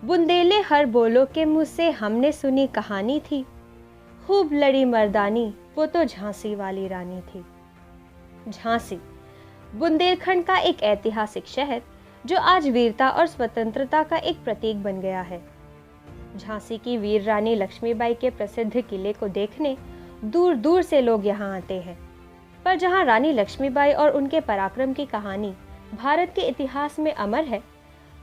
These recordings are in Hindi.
बुंदेले हर बोलो के मुँह से हमने सुनी कहानी थी, खूब लड़ी मर्दानी वो तो झांसी वाली रानी थी। झांसी बुंदेलखंड का एक ऐतिहासिक शहर जो आज वीरता और स्वतंत्रता का एक प्रतीक बन गया है। झांसी की वीर रानी लक्ष्मीबाई के प्रसिद्ध किले को देखने दूर दूर से लोग यहाँ आते हैं। पर जहाँ रानी लक्ष्मीबाई और उनके पराक्रम की कहानी भारत के इतिहास में अमर है,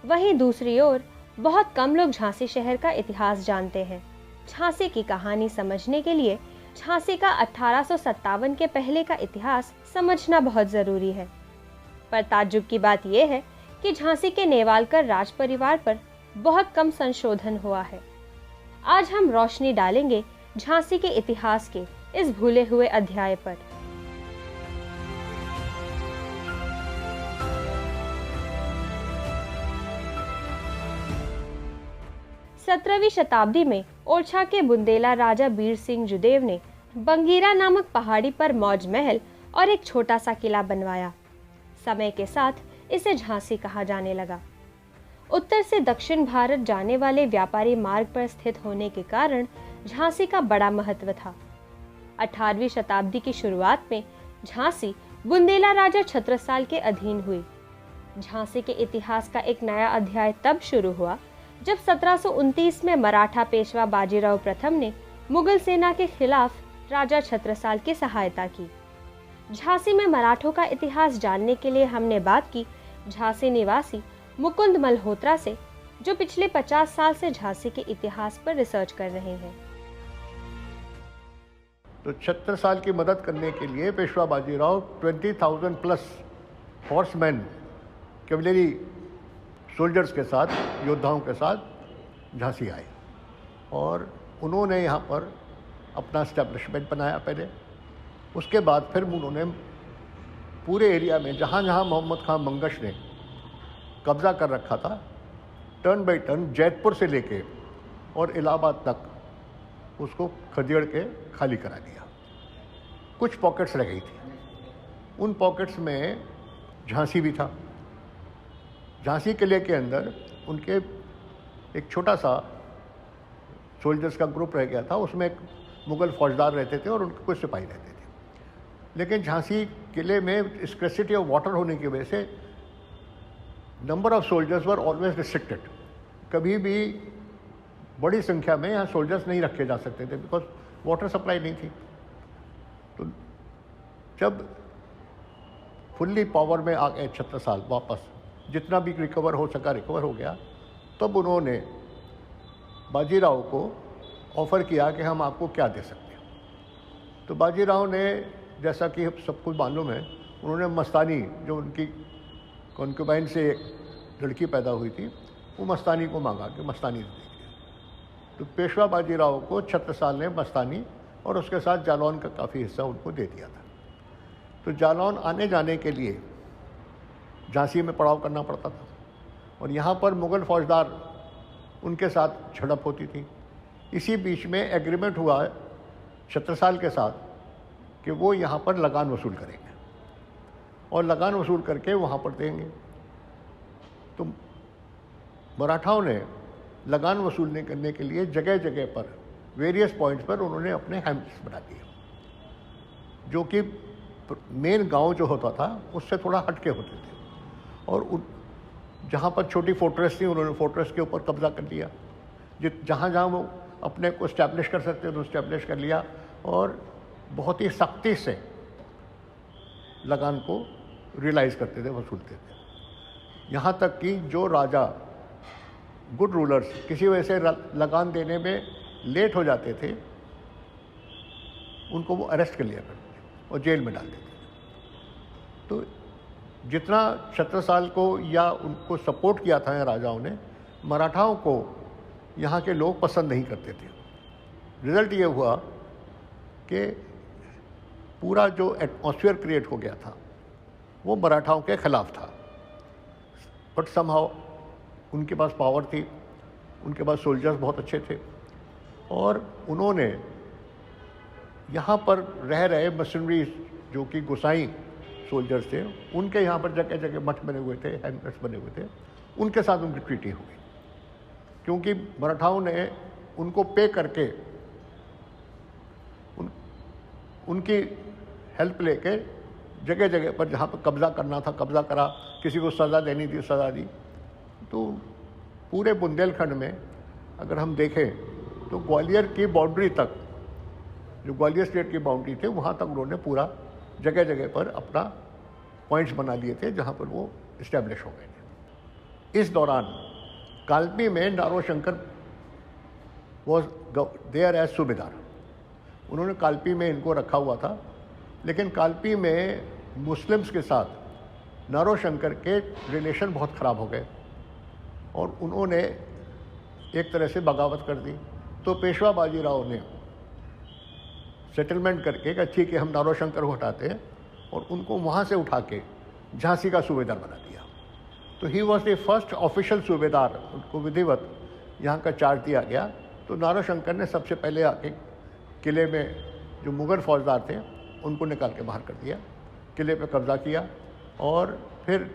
वहीं दूसरी ओर बहुत कम लोग झांसी शहर का इतिहास जानते हैं। झांसी की कहानी समझने के लिए झांसी का 1857 के पहले का इतिहास समझना बहुत जरूरी है। पर ताज्जुब की बात यह है कि झांसी के नेवालकर राज परिवार पर बहुत कम संशोधन हुआ है। आज हम रोशनी डालेंगे झांसी के इतिहास के इस भूले हुए अध्याय पर। 17वीं शताब्दी में ओरछा के बुंदेला राजा बीर सिंह जुदेव ने बंगीरा नामक पहाड़ी पर मौज महल और एक छोटा सा किला बनवाया। समय के साथ इसे झांसी कहा जाने लगा। उत्तर से दक्षिण भारत जाने वाले व्यापारी मार्ग पर स्थित होने के कारण झांसी का बड़ा महत्व था। 18वीं शताब्दी की शुरुआत में झांसी बुंदेला राजा छत्रसाल के अधीन हुई। झांसी के इतिहास का एक नया अध्याय तब शुरू हुआ जब 1729 में मराठा पेशवा बाजीराव प्रथम ने मुगल सेना के खिलाफ राजा छत्रसाल की सहायता की। झांसी में मराठों का इतिहास जानने के लिए हमने बात की झांसी निवासी मुकुंद मल्होत्रा से, जो पिछले 50 साल से झांसी के इतिहास पर रिसर्च कर रहे हैं। तो छत्रसाल की मदद करने के लिए Peshwa Bajirao 20,000 plus horseman cavalry soldiers के साथ, योद्धाओं के साथ झांसी आए और उन्होंने यहाँ पर अपना एस्टेब्लिशमेंट बनाया पहले। उसके बाद फिर उन्होंने पूरे एरिया में जहाँ जहाँ मोहम्मद खां मंगश ने कब्ज़ा कर रखा था, टर्न बाई टर्न जैतपुर से लेके और इलाहाबाद तक उसको खदेड़ के खाली करा दिया। कुछ पॉकेट्स रह गई थी, उन पॉकेट्स में झांसी भी था। झांसी किले के अंदर उनके एक छोटा सा सोल्जर्स का ग्रुप रह गया था, उसमें एक मुग़ल फौजदार रहते थे और उनके कुछ सिपाही रहते थे। लेकिन झांसी किले में स्कैर्सिटी ऑफ वाटर होने की वजह से number of soldiers were always restricted. कभी भी बड़ी संख्या में यहाँ सोल्जर्स नहीं रखे जा सकते थे, बिकॉज वाटर सप्लाई नहीं थी। तो जब फुल्ली पावर में आ गए छत्रसाल, वापस जितना भी रिकवर हो सका रिकवर हो गया, तब उन्होंने बाजीराव को ऑफ़र किया कि हम आपको क्या दे सकते हैं। तो बाजीराव ने, जैसा कि सबको मालूम है, उन्होंने मस्तानी, जो उनकी कॉन्क्यूबाइन से एक लड़की पैदा हुई थी, वो मस्तानी को मांगा कि मस्तानी दीजिए। तो पेशवा बाजीराव को छत्रसाल ने मस्तानी और उसके साथ जालौन का काफ़ी हिस्सा उनको दे दिया था। तो जालौन आने जाने के लिए झांसी में पड़ाव करना पड़ता था और यहाँ पर मुग़ल फौजदार, उनके साथ झड़प होती थी। इसी बीच में एग्रीमेंट हुआ छत्रसाल के साथ कि वो यहाँ पर लगान वसूल करेंगे और लगान वसूल करके वहाँ पर देंगे। तो मराठाओं ने लगान वसूलने करने के लिए जगह जगह पर, वेरियस पॉइंट्स पर उन्होंने अपने हैम्लेट्स बना दिए, जो कि मेन गांव जो होता था उससे थोड़ा हटके होते थे। और जहाँ पर छोटी फोर्ट्रेस थी, उन्होंने फोर्ट्रेस के ऊपर कब्जा कर लिया। जहाँ जहाँ वो अपने को इस्टेब्लिश कर सकते थे तो इस्टेब्लिश कर लिया और बहुत ही सख्ती से लगान को रियलाइज़ करते थे, वसूलते थे। यहाँ तक कि जो राजा, गुड रूलर्स, किसी वजह से लगान देने में लेट हो जाते थे, उनको वो अरेस्ट कर लिया करते थे और जेल में डाल देते थे। तो जितना छत्रसाल को या उनको सपोर्ट किया था राजाओं ने, मराठाओं को यहाँ के लोग पसंद नहीं करते थे। रिज़ल्ट ये हुआ कि पूरा जो एटमॉस्फेयर क्रिएट हो गया था वो मराठाओं के ख़िलाफ़ था। बट समहाउ उनके पास पावर थी, उनके पास सोल्जर्स बहुत अच्छे थे और उन्होंने यहाँ पर रह रहे मशीनरी, जो कि गोसाई सोल्जर्स थे, उनके यहाँ पर जगह जगह मठ बने हुए थे, हैम्लेट्स बने हुए थे, उनके साथ उनकी ट्रीटी हुई क्योंकि मराठाओं ने उनको पे करके उनकी हेल्प लेके जगह जगह पर जहाँ पर कब्ज़ा करना था कब्ज़ा करा, किसी को सज़ा देनी थी सज़ा दी। तो पूरे बुंदेलखंड में अगर हम देखें तो ग्वालियर की बाउंड्री तक, जो ग्वालियर स्टेट की बाउंड्री थे, वहाँ तक उन्होंने पूरा जगह जगह पर अपना पॉइंट्स बना लिए थे जहाँ पर वो इस्टेब्लिश हो गए थे। इस दौरान कालपी में नारोशंकर वॉज देयर एज सूबेदार। उन्होंने कालपी में इनको रखा हुआ था, लेकिन कालपी में मुस्लिम्स के साथ नारोशंकर के रिलेशन बहुत ख़राब हो गए और उन्होंने एक तरह से बगावत कर दी। तो पेशवा बाजीराव ने सेटलमेंट करके कहा ठीक है हम नारोशंकर को हटाते हैं और उनको वहाँ से उठा के झांसी का सूबेदार बना दिया। तो he was the first official सूबेदार, उनको विधिवत यहाँ का चार्ज दिया गया। तो नारोशंकर ने सबसे पहले आके किले में जो मुग़ल फौजदार थे उनको निकाल के बाहर कर दिया, किले पे कब्ज़ा किया और फिर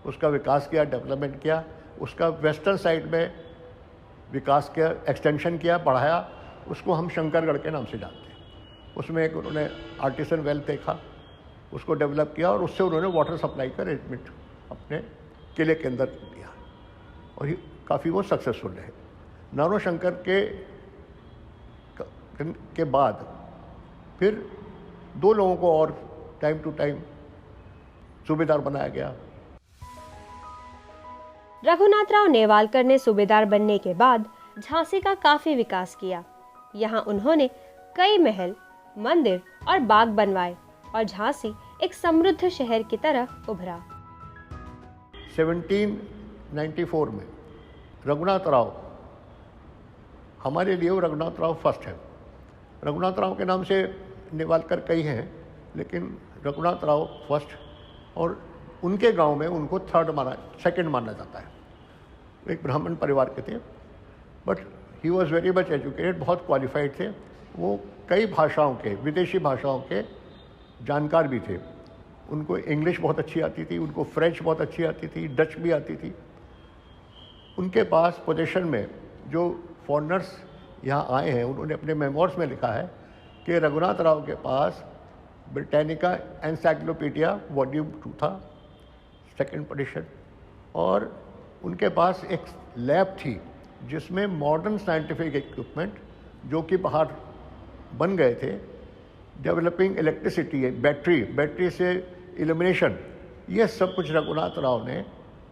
उसका विकास किया, डेवलपमेंट किया, उसका वेस्टर्न साइड में विकास किया, एक्सटेंशन किया, बढ़ाया। उसको हम शंकरगढ़ के नाम से जानते हैं। उसमें एक उन्होंने आर्टिसन वेल देखा, उसको डेवलप किया और उससे उन्होंने वाटर सप्लाई का अरेंजमेंट अपने किले के अंदर दिया और काफ़ी वो सक्सेसफुल रहे। नारोशंकर के बाद फिर 2 लोगों को और टाइम टू टाइम सूबेदार बनाया गया। रघुनाथराव नेवालकर ने सूबेदार बनने के बाद झांसी का काफी विकास किया। यहाँ उन्होंने कई महल, मंदिर और बाग बनवाए और झांसी एक समृद्ध शहर की तरह उभरा। 1794 में रघुनाथराव, हमारे लिए वो रघुनाथराव फर्स्ट है। रघुनाथराव के नाम से नेवालकर कई हैं, लेकिन रघुनाथराव फर्स्ट, और उनके गांव में उनको सेकंड माना जाता है। एक ब्राह्मण परिवार के थे, but he was very much educated, बहुत क्वालिफाइड थे। वो कई भाषाओं के, विदेशी भाषाओं के जानकार भी थे। उनको इंग्लिश बहुत अच्छी आती थी, उनको फ्रेंच बहुत अच्छी आती थी, डच भी आती थी। उनके पास पोजीशन में जो फॉरेनर्स यहाँ आए हैं, उन्होंने अपने मेमोर्स में लिखा है कि रघुनाथराव के पास ब्रिटानिका एनसाइक्लोपीडिया वॉल्यूम 2 था, सेकंड पोजीशन, और उनके पास एक लैब थी जिसमें मॉडर्न साइंटिफिक इक्विपमेंट जो कि बाहर बन गए थे, डेवलपिंग इलेक्ट्रिसिटी, बैटरी से इल्यूमिनेशन, ये सब कुछ रघुनाथराव ने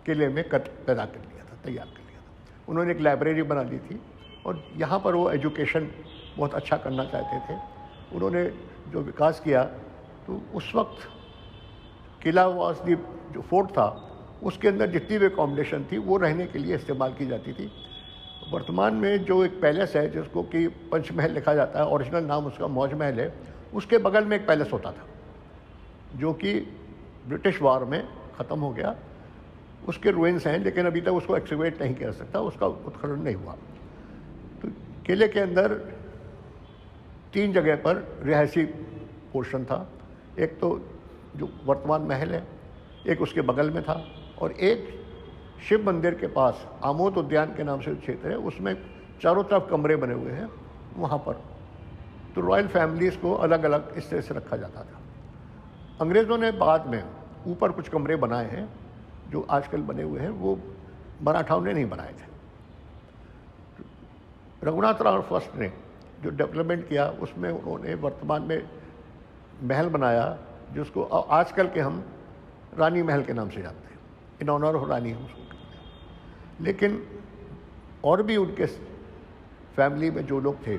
किले में पैदा कर लिया था, तैयार कर लिया था। उन्होंने एक लाइब्रेरी बना ली थी और यहाँ पर वो एजुकेशन बहुत अच्छा करना चाहते थे। उन्होंने जो विकास किया, तो उस वक्त किला वासदी जो फोर्ट था, उसके अंदर जितनी भी अकोमोडेशन थी वो रहने के लिए इस्तेमाल की जाती थी। वर्तमान में जो एक पैलेस है जिसको कि पंचमहल लिखा जाता है, ओरिजिनल नाम उसका मौज महल है, उसके बगल में एक पैलेस होता था जो कि ब्रिटिश वार में ख़त्म हो गया। उसके रुइंस हैं, लेकिन अभी तक उसको एक्सकेवेट नहीं किया सकता, उसका उत्खनन नहीं हुआ। तो किले के अंदर 3 जगह पर रिहायशी पोर्शन था। एक तो जो वर्तमान महल है, एक उसके बगल में था, और एक शिव मंदिर के पास आमोद उद्यान के नाम से क्षेत्र है, उसमें चारों तरफ कमरे बने हुए हैं वहाँ पर। तो रॉयल फैमिलीज़ को अलग अलग इस तरह से रखा जाता था। अंग्रेज़ों ने बाद में ऊपर कुछ कमरे बनाए हैं जो आजकल बने हुए हैं, वो मराठाओं ने नहीं बनाए थे। रघुनाथराव फर्स्ट ने जो डेवलपमेंट किया, उसमें उन्होंने वर्तमान में महल बनाया जिसको आजकल के हम रानी महल के नाम से जानते हैं, इन ऑनर ऑफ रानी हम उसको कहते हैं। लेकिन और भी उनके फैमिली में जो लोग थे,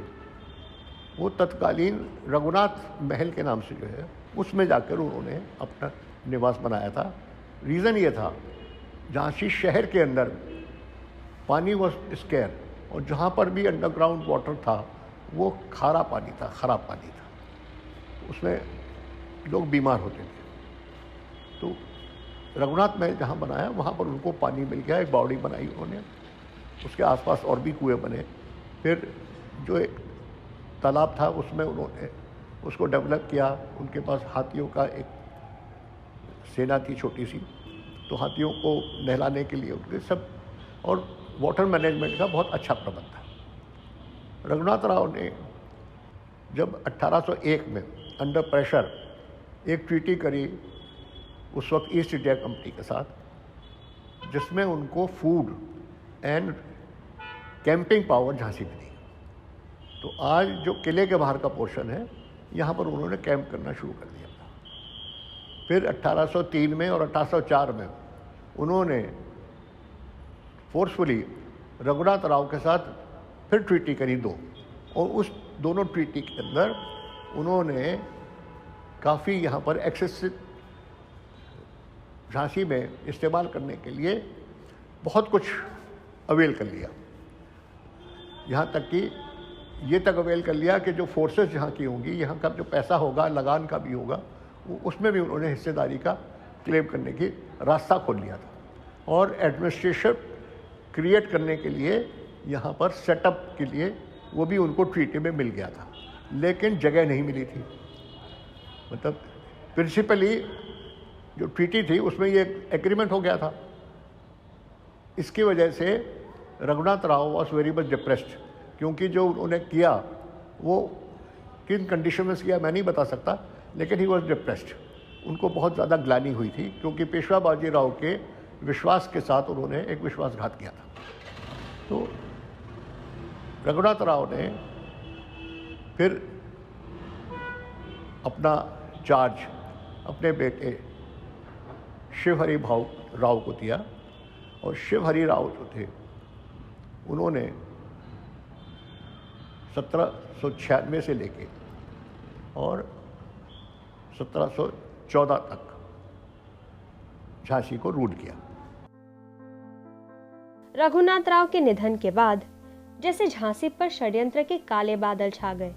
वो तत्कालीन रघुनाथ महल के नाम से जो है उसमें जाकर उन्होंने अपना निवास बनाया था। रीज़न ये था, झांसी शहर के अंदर पानी वॉज स्केयर, और जहाँ पर भी अंडरग्राउंड वाटर था वो खारा पानी था, ख़राब पानी था, उसमें लोग बीमार होते थे। तो रघुनाथ महल जहाँ बनाया वहाँ पर उनको पानी मिल गया, एक बावड़ी बनाई उन्होंने, उसके आसपास और भी कुएं बने। फिर जो एक तालाब था उसमें उन्होंने उसको डेवलप किया। उनके पास हाथियों का एक सेना थी छोटी सी, तो हाथियों को नहलाने के लिए उनके सब, और वाटर मैनेजमेंट का बहुत अच्छा प्रबंध था। रघुनाथ राव ने जब 1801 में अंडर प्रेशर एक ट्रीटी करी उस वक्त ईस्ट इंडिया कंपनी के साथ, जिसमें उनको food and camping power Jhansi में दी। तो आज जो किले के बाहर का पोर्शन है, यहाँ पर उन्होंने कैंप करना शुरू कर दिया था। फिर 1803 में और 1804 में उन्होंने फोर्सफुली रघुनाथ राव के साथ फिर ट्रीटी करी दो, और उस दोनों ट्रीटी के अंदर उन्होंने काफ़ी यहाँ पर एक्सेस झांसी में इस्तेमाल करने के लिए बहुत कुछ अवेल कर लिया। यहाँ तक कि ये तक अवेल कर लिया कि जो फोर्सेस यहाँ की होंगी, यहाँ का जो पैसा होगा, लगान का भी होगा, वो उसमें भी उन्होंने हिस्सेदारी का क्लेम करने की रास्ता खोल लिया था। और एडमिनिस्ट्रेशन क्रिएट करने के लिए यहाँ पर सेटअप के लिए वो भी उनको ट्रीटी में मिल गया था, लेकिन जगह नहीं मिली थी। मतलब प्रिंसिपली जो ट्रीटी थी उसमें ये एग्रीमेंट हो गया था। इसकी वजह से Raghunath Rao was very much depressed, क्योंकि जो उन्होंने किया वो किन कंडीशन में किया मैं नहीं बता सकता, लेकिन ही वॉज डिप्रेस्ड। उनको बहुत ज़्यादा ग्लानि हुई थी, क्योंकि पेशवा बाजीराव के विश्वास के साथ उन्होंने एक विश्वासघात किया था। तो रघुनाथ राव ने फिर अपना चार्ज अपने बेटे शिवहरि राव को दिया, और शिवहरि राव जो थे उन्होंने 1796 से लेके और 1714 तक झांसी को रूल किया। रघुनाथ राव के निधन के बाद जैसे झांसी पर षड्यंत्र के काले बादल छा गए।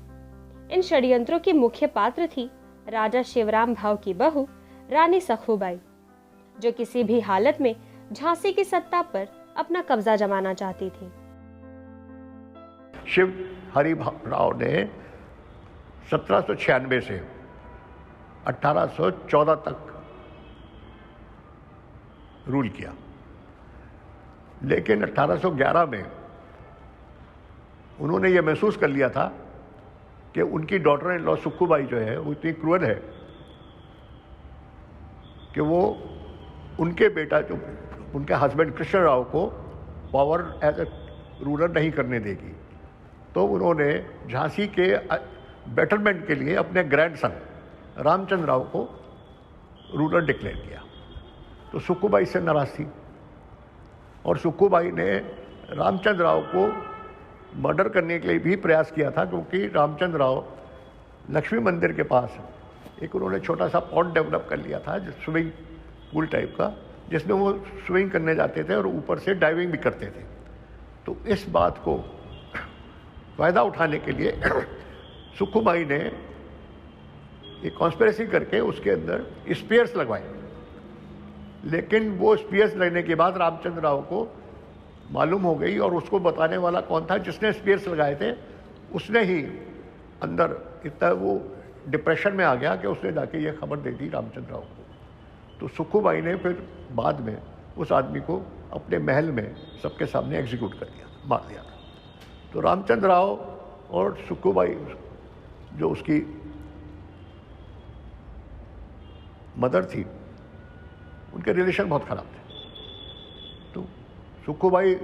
इन षड्यंत्रों की मुख्य पात्र थी राजा शिवराम भाऊ की बहू रानी सखुबाई, जो किसी भी हालत में झांसी की सत्ता पर अपना कब्जा जमाना चाहती थी। शिव हरि राव ने 1796 से 1814 तक रूल किया, लेकिन 1811 में उन्होंने ये महसूस कर लिया था कि उनकी डॉटर इन लॉ सुक्खूबाई जो है वो इतनी क्रूअल है कि वो उनके बेटा जो उनके हस्बैंड कृष्ण राव को पावर एज ए रूलर नहीं करने देगी। तो उन्होंने झांसी के बेटरमेंट के लिए अपने ग्रैंडसन रामचंद्र राव को रूलर डिक्लेयर किया। तो सुक्खूबाई से नाराज थी, और सुक्खूबाई ने रामचंद्र राव को मर्डर करने के लिए भी प्रयास किया था, क्योंकि रामचंद्र राव लक्ष्मी मंदिर के पास एक उन्होंने छोटा सा पॉन्ड डेवलप कर लिया था, स्विमिंग पूल टाइप का, जिसमें वो स्विमिंग करने जाते थे और ऊपर से डाइविंग भी करते थे। तो इस बात को फ़ायदा उठाने के लिए सुक्खूबाई ने एक कॉन्स्पिरेसी करके उसके अंदर स्पीयर्स लगवाए, लेकिन वो स्पीयर्स लगने के बाद रामचंद्र राव को मालूम हो गई, और उसको बताने वाला कौन था जिसने स्पीयर्स लगाए थे, उसने ही अंदर इतना वो डिप्रेशन में आ गया कि उसने जाके ये खबर दे दी रामचंद्र राव को। तो सुक्खूबाई ने फिर बाद में उस आदमी को अपने महल में सबके सामने एग्जीक्यूट कर दिया, मार दिया था। तो रामचंद्र राव और सुक्खूबाई जो उसकी मदर थी, उनके रिलेशन बहुत ख़राब थे। तो सुक्खूबाई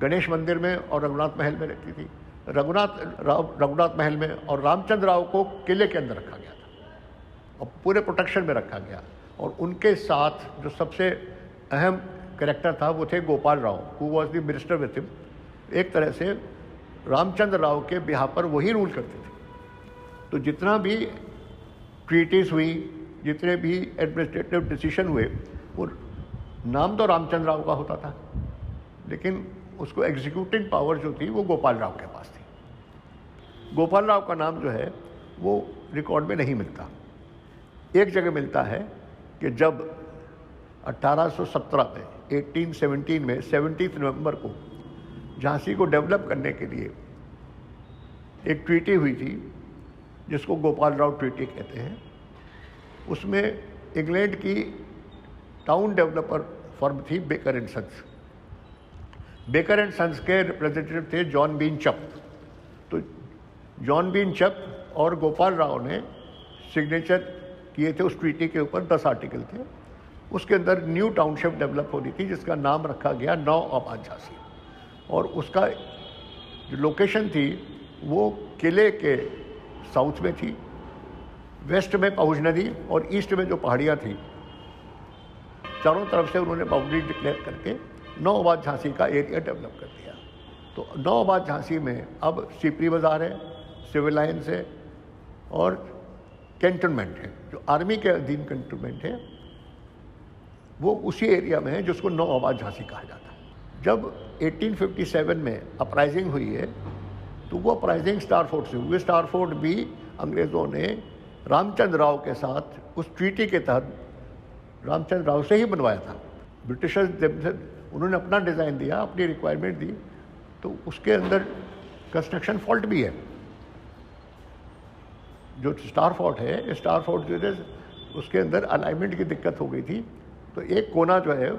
गणेश मंदिर में और रघुनाथ महल में रहती थी। रघुनाथ महल में, और रामचंद्र राव को किले के अंदर रखा गया था और पूरे प्रोटेक्शन में रखा गया। और उनके साथ जो सबसे अहम कैरेक्टर था वो थे Gopal Rao, who was the minister with him. एक तरह से रामचंद्र राव के बिहार पर वही रूल करते थे। तो जितना भी ट्रीटीज हुई, जितने भी एडमिनिस्ट्रेटिव डिसीजन हुए, वो नाम तो रामचंद्र राव का होता था, लेकिन उसको एग्जीक्यूटिंग पावर जो थी वो गोपाल राव के पास थी। गोपाल राव का नाम जो है वो रिकॉर्ड में नहीं मिलता। एक जगह मिलता है कि जब 1817 में 1817 में 17 नवंबर को झांसी को डेवलप करने के लिए एक ट्रीटी हुई थी, जिसको गोपाल राव ट्रीटी कहते हैं। उसमें इंग्लैंड की टाउन डेवलपर फर्म थी Baker and Sons, Baker and Sons के रिप्रेजेंटेटिव थे जॉन बीन चप। तो जॉन बीन चप और गोपाल राव ने सिग्नेचर किए थे उस ट्रीटी के ऊपर। 10 आर्टिकल थे। उसके अंदर न्यू टाउनशिप डेवलप हो रही थी जिसका नाम रखा गया नौ आबाद झांसी, और उसका जो लोकेशन थी वो किले के साउथ में थी, वेस्ट में पहुंच नदी और ईस्ट में जो पहाड़ियाँ थी, चारों तरफ से उन्होंने बाउंड्री डिक्लेयर करके नौ आबाद झांसी का एरिया डेवलप कर दिया। तो नौ आबाद झांसी में अब सीपरी बाज़ार है, सिविल लाइन्स है और कैंटोनमेंट है। जो आर्मी के अधीन कैंटोनमेंट है वो उसी एरिया में है जिसको नौ आबाद झांसी कहा जाता है। जब 1857 में अपराइजिंग हुई है तो वो अपराइजिंग स्टार फोर्ट से हुई। स्टार फोर्ट भी अंग्रेज़ों ने रामचंद्र राव के साथ उस ट्रीटी के तहत रामचंद्र राव से ही बनवाया था। ब्रिटिशर्स उन्होंने अपना डिज़ाइन दिया, अपनी रिक्वायरमेंट दी, तो उसके अंदर कंस्ट्रक्शन फॉल्ट भी है। जो स्टार फोर्ट है, स्टार फोर्ट जो है उसके अंदर अलाइनमेंट की दिक्कत हो गई थी, तो एक कोना जो है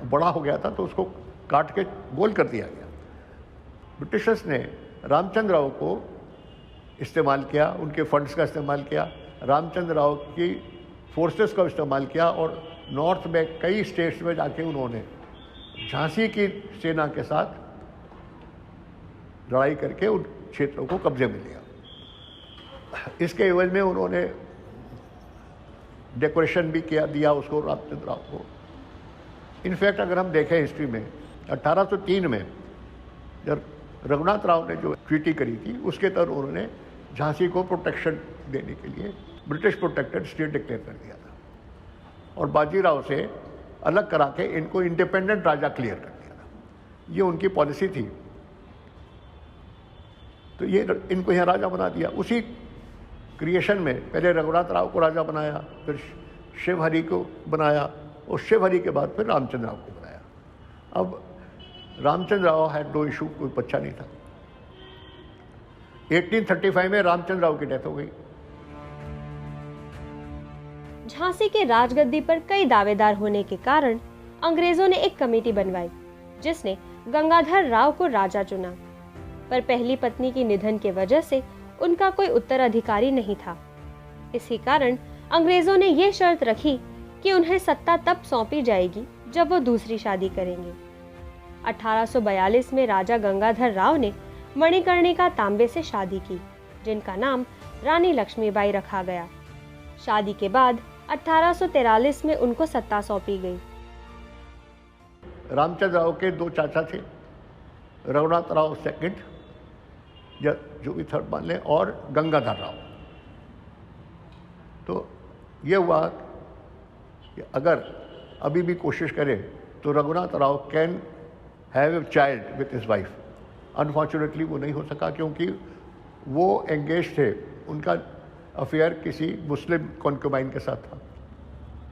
बड़ा हो गया था तो उसको काट के गोल कर दिया गया। ब्रिटिशर्स ने रामचंद्र राव को इस्तेमाल किया, उनके फंड्स का इस्तेमाल किया, रामचंद्र राव की फोर्सेस का इस्तेमाल किया और नॉर्थ में कई स्टेट्स में जाके उन्होंने झांसी की सेना के साथ लड़ाई करके उन क्षेत्रों को कब्जे में लिया। इसके एवज में उन्होंने डेकोरेशन भी दिया उसको, रामचंद्र राव को। इनफैक्ट अगर हम देखें हिस्ट्री में 1803 में जब रघुनाथ राव ने जो ट्रीटी करी थी उसके तहत उन्होंने झांसी को प्रोटेक्शन देने के लिए ब्रिटिश प्रोटेक्टेड स्टेट डिक्लेयर कर दिया था और बाजीराव से अलग करा के इनको इंडिपेंडेंट राजा क्लियर कर दिया था। ये उनकी पॉलिसी थी। तो ये इनको यहाँ राजा बना दिया। उसी क्रिएशन में पहले रघुनाथ राव को राजा बनाया, फिर शिवहरि को बनाया और शिवहरि के बाद फिर रामचंद्र राव को बनाया। अब Ramchandra Rao had no issue, कोई बच्चा नहीं था। 1835 में रामचंद्र राव की डेथ हो गई। झांसी के राजगद्दी पर कई दावेदार होने के कारण अंग्रेजों ने एक कमेटी बनवाई जिसने गंगाधर राव को राजा चुना, पर पहली पत्नी की निधन के वजह से उनका कोई उत्तराधिकारी नहीं था। इसी कारण अंग्रेजों ने यह शर्त रखी कि उन्हें सत्ता तब सौंपी जाएगी जब वो दूसरी शादी करेंगे। 1842 में राजा गंगाधर राव ने मणिकर्णिका तांबे से शादी की, जिनका नाम रानी लक्ष्मीबाई रखा गया। शादी के बाद 1843 में उनको सत्ता सौंपी गई। रामचंद्र राव के दो चाचा थे, रघुनाथ राव सेकंड या जो भी थर्ड मान लें, और गंगाधर राव। तो ये हुआ कि अगर अभी भी कोशिश करें तो Raghunath Rao can have a child with his wife. Unfortunately वो नहीं हो सका क्योंकि वो एंगेज थे, उनका अफेयर किसी मुस्लिम कॉन्क्यूबाइन के साथ था,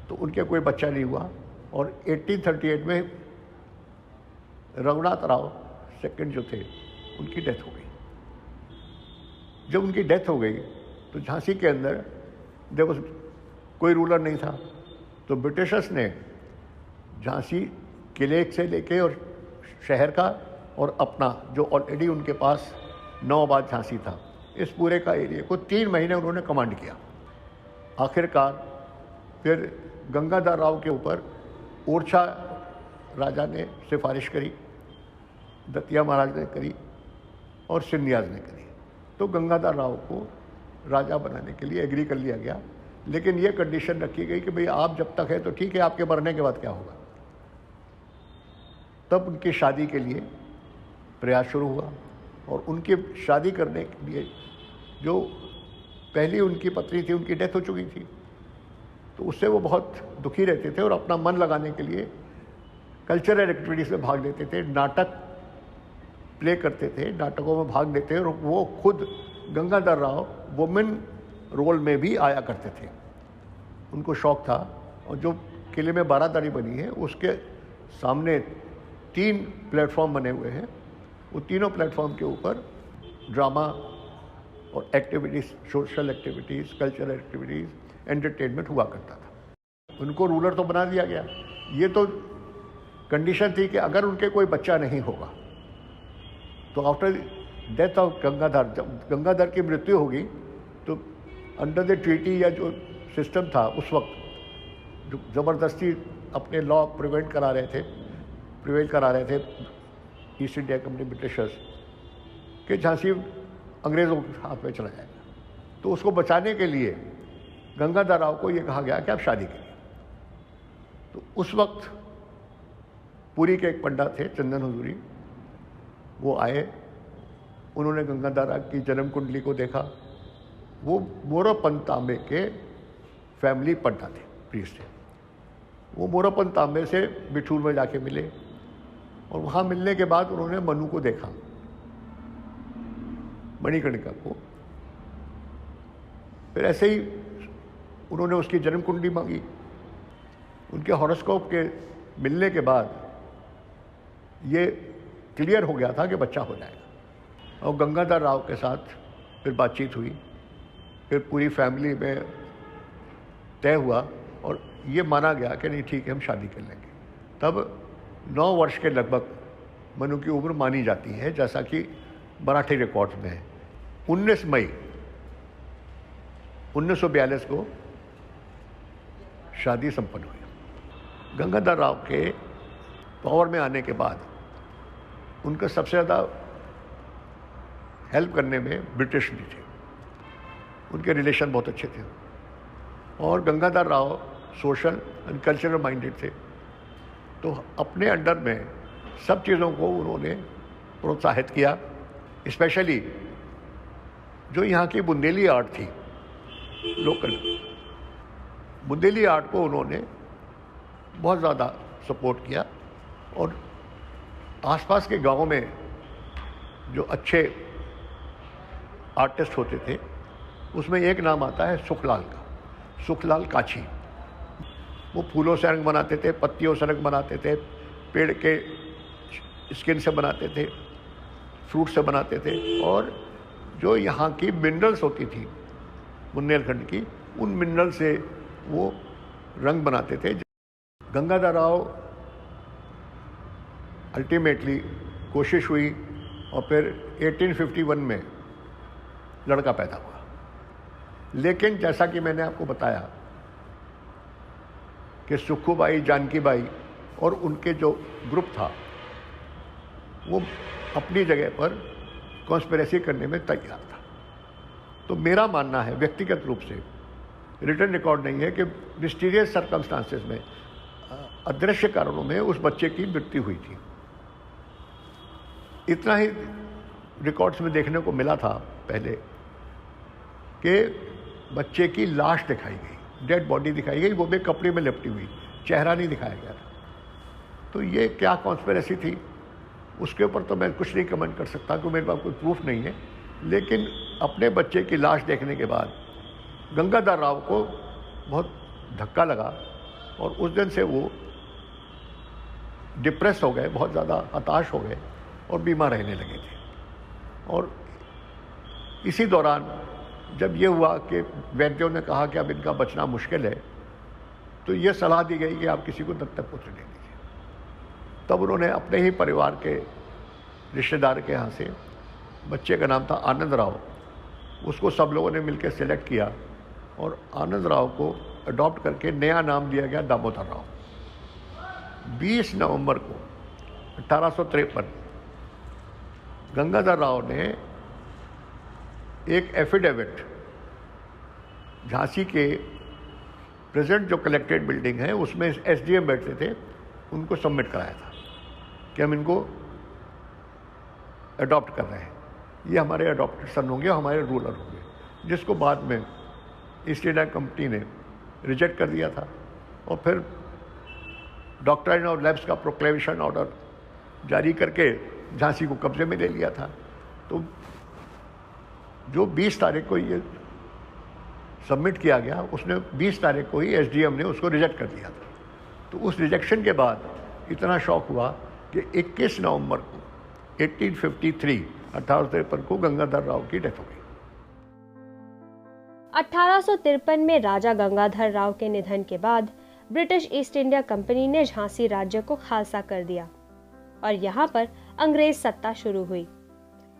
तो उनके कोई बच्चा नहीं हुआ। और 1838 में रघुनाथ राव सेकंड जो थे उनकी डेथ हो गई। जब उनकी डेथ हो गई तो झांसी के अंदर देखो कोई रूलर नहीं था, तो ब्रिटिशर्स ने झांसी किले से लेके और शहर का और अपना जो ऑलरेडी उनके पास नौ आबाद झांसी था, इस पूरे का एरिया को 3 महीने उन्होंने कमांड किया। आखिरकार फिर गंगाधर राव के ऊपर ओरछा राजा ने सिफारिश करी, दतिया महाराज ने करी और सिंधियाज ने करी। तो गंगाधर राव को राजा बनाने के लिए एग्री कर लिया गया, लेकिन ये कंडीशन रखी गई कि भाई आप जब तक है तो ठीक है, आपके मरने के बाद क्या होगा। तब उनकी शादी के लिए प्रयास शुरू हुआ और उनकी शादी करने के लिए जो पहली उनकी पत्नी थी उनकी डेथ हो चुकी थी, तो उससे वो बहुत दुखी रहते थे और अपना मन लगाने के लिए कल्चरल एक्टिविटीज़ में भाग लेते थे, नाटक प्ले करते थे, नाटकों में भाग लेते और वो खुद गंगाधर राव वुमेन रोल में भी आया करते थे। उनको शौक था। और जो किले में बारादरी बनी है उसके सामने 3 प्लेटफॉर्म बने हुए हैं, वो तीनों प्लेटफॉर्म के ऊपर ड्रामा और activities, social activities, cultural activities, entertainment हुआ करता था। उनको रूलर तो बना दिया गया। ये तो कंडीशन थी कि अगर उनके कोई बच्चा नहीं होगा तो आफ्टर डेथ ऑफ गंगाधर, जब गंगाधर की मृत्यु होगी तो अंडर द ट्रीटी या जो सिस्टम था उस वक्त, जो ज़बरदस्ती अपने लॉ प्रिवेल करा रहे थे ईस्ट इंडिया कंपनी ब्रिटिशर्स कि झांसी अंग्रेज़ों के हाथ में चला जाएगा, तो उसको बचाने के लिए गंगाधर राव को ये कहा गया कि आप शादी करिए। तो उस वक्त पुरी के एक पंडित थे चंदन हजूरी, वो आए, उन्होंने गंगाधर राव की जन्म कुंडली को देखा। वो मोरोपंत तांबे के फैमिली पंडित थे, प्रीस्ट थे। वो मोरोपंत तांबे से बिठूर में जाके मिले और वहाँ मिलने के बाद उन्होंने मनु को देखा, मणिकर्णिका को। फिर ऐसे ही उन्होंने उसकी जन्म कुंडली मांगी। उनके हॉरोस्कोप के मिलने के बाद ये क्लियर हो गया था कि बच्चा हो जाएगा। और गंगाधर राव के साथ फिर बातचीत हुई, फिर पूरी फैमिली में तय हुआ और ये माना गया कि नहीं ठीक है, हम शादी कर लेंगे। तब 9 वर्ष के लगभग मनु की उम्र मानी जाती है, जैसा कि मराठी रिकॉर्ड्स में है। 19 मई 1942 को शादी संपन्न हुई। गंगाधर राव के पावर में आने के बाद उनका सबसे ज़्यादा हेल्प करने में ब्रिटिश भी थे। उनके रिलेशन बहुत अच्छे थे और Gangadhar Rao social and cultural minded थे, तो अपने अंडर में सब चीज़ों को उन्होंने प्रोत्साहित किया। स्पेशली जो यहाँ की बुंदेली आर्ट थी, लोकल बुंदेली आर्ट को उन्होंने बहुत ज़्यादा सपोर्ट किया। और आसपास के गांव में जो अच्छे आर्टिस्ट होते थे उसमें एक नाम आता है सुखलाल का, सुखलाल काछी। वो फूलों से रंग बनाते थे, पत्तियों से रंग बनाते थे, पेड़ के स्किन से बनाते थे, फ्रूट से बनाते थे। और जो यहाँ की मिनरल्स होती थी बुंदेलखंड की, उन मिनरल से वो रंग बनाते थे। गंगाधर राव अल्टीमेटली कोशिश हुई और फिर 1851 में लड़का पैदा हुआ। लेकिन जैसा कि मैंने आपको बताया कि सुखूबाई, जानकी बाई और उनके जो ग्रुप था वो अपनी जगह पर कॉन्स्पिरेसी करने में तैयार था। तो मेरा मानना है, व्यक्तिगत रूप से, रिटन रिकॉर्ड नहीं है, कि मिस्टीरियस सर्कमस्टांसेस में, अदृश्य कारणों में उस बच्चे की मृत्यु हुई थी। इतना ही रिकॉर्ड्स में देखने को मिला था पहले कि बच्चे की लाश दिखाई गई, डेड बॉडी दिखाई गई, वो भी कपड़े में लिपटी हुई, चेहरा नहीं दिखाया गया था। तो ये क्या कॉन्स्पिरेसी थी उसके ऊपर तो मैं कुछ नहीं कमेंट कर सकता क्योंकि मेरे पास कोई प्रूफ नहीं है। लेकिन अपने बच्चे की लाश देखने के बाद गंगाधर राव को बहुत धक्का लगा और उस दिन से वो डिप्रेस हो गए, बहुत ज़्यादा हताश हो गए और बीमार रहने लगे थे। और इसी दौरान जब ये हुआ कि वैद्यों ने कहा कि अब इनका बचना मुश्किल है, तो ये सलाह दी गई कि आप किसी को दत्तक पुत्र दे दीजिए। तब उन्होंने अपने ही परिवार के रिश्तेदार के यहाँ से, बच्चे का नाम था आनंद राव, उसको सब लोगों ने मिलकर सेलेक्ट किया और आनंद राव को अडॉप्ट करके नया नाम दिया गया दामोदर राव। 20 नवंबर को 1853 गंगाधर राव ने एक एफिडेविट झांसी के प्रेजेंट जो कलेक्ट्रेट बिल्डिंग है उसमें एसडीएम बैठते थे, उनको सबमिट कराया था कि हम इनको अडॉप्ट कर रहे हैं, ये हमारे अडॉप्टेड सन होंगे, हमारे रूलर होंगे, जिसको बाद में ईस्ट इंडिया कंपनी ने रिजेक्ट कर दिया था। और फिर डॉक्ट्राइन ऑफ लैब्स का प्रोक्लेमेशन ऑर्डर जारी करके झांसी को कब्जे में ले लिया था। तो जो 20 तारीख को ये सबमिट किया गया, उसने 20 तारीख को ही एसडीएम ने उसको रिजेक्ट कर दिया था। तो उस रिजेक्शन के बाद इतना शौक हुआ कि 21 नवंबर को 1853 को गंगाधर राव की डेथ हो गई। 1853 में राजा गंगाधर राव के निधन के बाद ब्रिटिश ईस्ट इंडिया कंपनी ने झांसी राज्य को खालसा कर दिया और यहाँ पर अंग्रेज सत्ता शुरू हुई।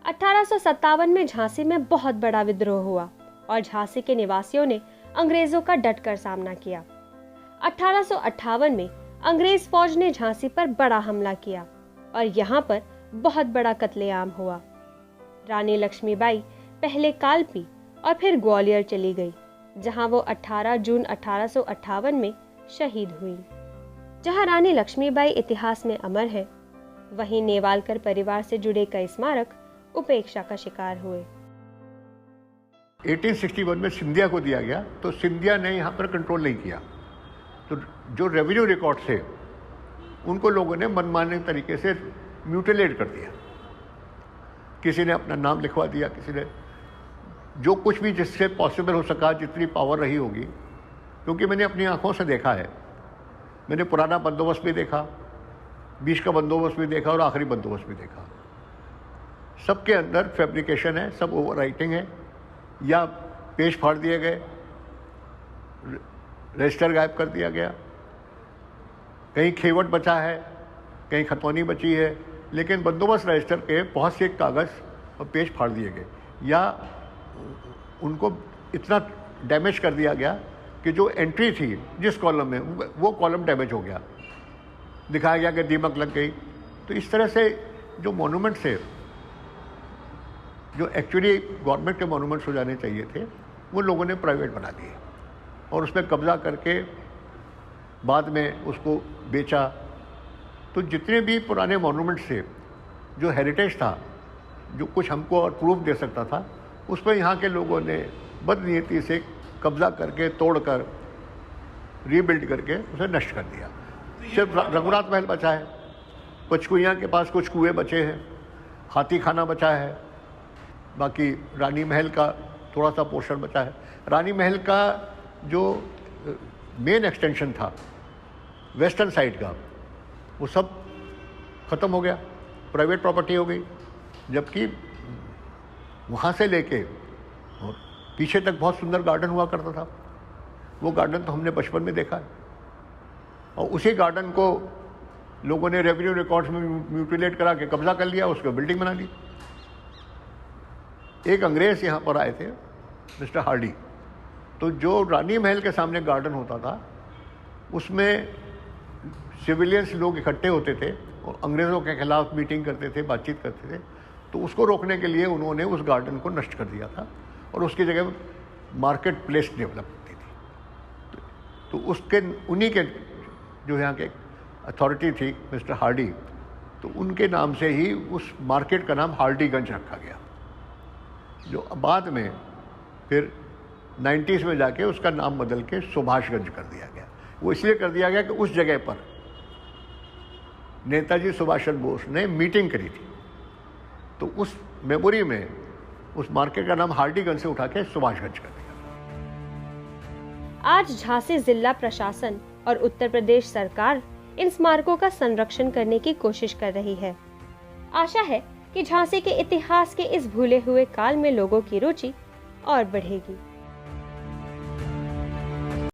1857 में झांसी में बहुत बड़ा विद्रोह हुआ और झांसी के निवासियों ने अंग्रेजों का डटकर सामना किया। 1858 में अंग्रेज फौज ने झांसी पर बड़ा हमला किया और यहाँ पर बहुत बड़ा कत्लेआम हुआ। रानी लक्ष्मीबाई पहले कालपी और फिर ग्वालियर चली गई, जहां वो 18 जून 1858 में शहीद हुई। जहां रानी लक्ष्मीबाई इतिहास में अमर है, वहीं नेवालकर परिवार से जुड़े कई स्मारक उपेक्षा का शिकार हुए। 1861 में सिंधिया को दिया गया, तो सिंधिया ने यहाँ पर कंट्रोल नहीं किया, तो जो रेवेन्यू रिकॉर्ड थे उनको लोगों ने मनमाने तरीके से म्यूटिलेट कर दिया। किसी ने अपना नाम लिखवा दिया, किसी ने जो कुछ भी जिससे पॉसिबल हो सका, जितनी पावर रही होगी, क्योंकि मैंने अपनी आंखों से देखा है। मैंने पुराना बंदोबस्त भी देखा, बीच का बंदोबस्त भी देखा और आखिरी बंदोबस्त भी देखा। सबके अंदर फैब्रिकेशन है, सब ओवर राइटिंग है, या पेज फाड़ दिए गए, रजिस्टर गायब कर दिया गया, कहीं खेवट बचा है, कहीं खतौनी बची है, लेकिन बंदोबस्त रजिस्टर के बहुत से कागज़ और पेज फाड़ दिए गए, या उनको इतना डैमेज कर दिया गया कि जो एंट्री थी जिस कॉलम में, वो कॉलम डैमेज हो गया, दिखाया गया कि दीमक लग गई। तो इस तरह से जो मॉन्यूमेंट्स थे, जो एक्चुअली गवर्नमेंट के मॉन्यूमेंट्स हो जाने चाहिए थे, वो लोगों ने प्राइवेट बना दिए और उस पर कब्जा करके बाद में उसको बेचा। तो जितने भी पुराने मॉन्यूमेंट्स थे, जो हेरिटेज था, जो कुछ हमको और प्रूफ दे सकता था, उस पर यहाँ के लोगों ने बदनीयती से कब्जा करके, तोड़कर, रीबिल्ड करके उसे नष्ट कर दिया। सिर्फ रघुनाथ महल बचा है, पचकुइयाँ के पास कुछ कुएँ बचे हैं, हाथी खाना बचा है, बाकी रानी महल का थोड़ा सा पोर्शन बचा है। रानी महल का जो मेन एक्सटेंशन था वेस्टर्न साइड का, वो सब ख़त्म हो गया, प्राइवेट प्रॉपर्टी हो गई। जबकि वहाँ से लेके और पीछे तक बहुत सुंदर गार्डन हुआ करता था। वो गार्डन तो हमने बचपन में देखा है, और उसी गार्डन को लोगों ने रेवेन्यू रिकॉर्ड्स में म्यूटिलेट करा के कब्जा कर लिया, उसको बिल्डिंग बना ली। एक अंग्रेज़ यहाँ पर आए थे, मिस्टर हार्डी, तो जो रानी महल के सामने गार्डन होता था, उसमें सिविलियंस लोग इकट्ठे होते थे और अंग्रेज़ों के खिलाफ मीटिंग करते थे, बातचीत करते थे। तो उसको रोकने के लिए उन्होंने उस गार्डन को नष्ट कर दिया था और उसकी जगह मार्केट प्लेस डेवलप की थी। तो उसके उन्हीं के जो यहाँ के अथॉरिटी थी, मिस्टर हार्डी, तो उनके नाम से ही उस मार्केट का नाम हार्डीगंज रखा गया, जो बाद में फिर 90s में जाके उसका नाम बदल के सुभाषगंज कर दिया गया। वो इसलिए कर दिया गया कि उस जगह पर नेताजी सुभाष चंद्र बोस ने मीटिंग करी थी, तो उस मेमोरी में उस मार्केट का नाम हार्डीगंज से उठा के सुभाषगंज कर दिया। आज झांसी जिला प्रशासन और उत्तर प्रदेश सरकार इन स्मारकों का संरक्षण करने की कोशिश कर रही है। आशा है कि झांसी के इतिहास के इस भूले हुए काल में लोगों की रुचि और बढ़ेगी।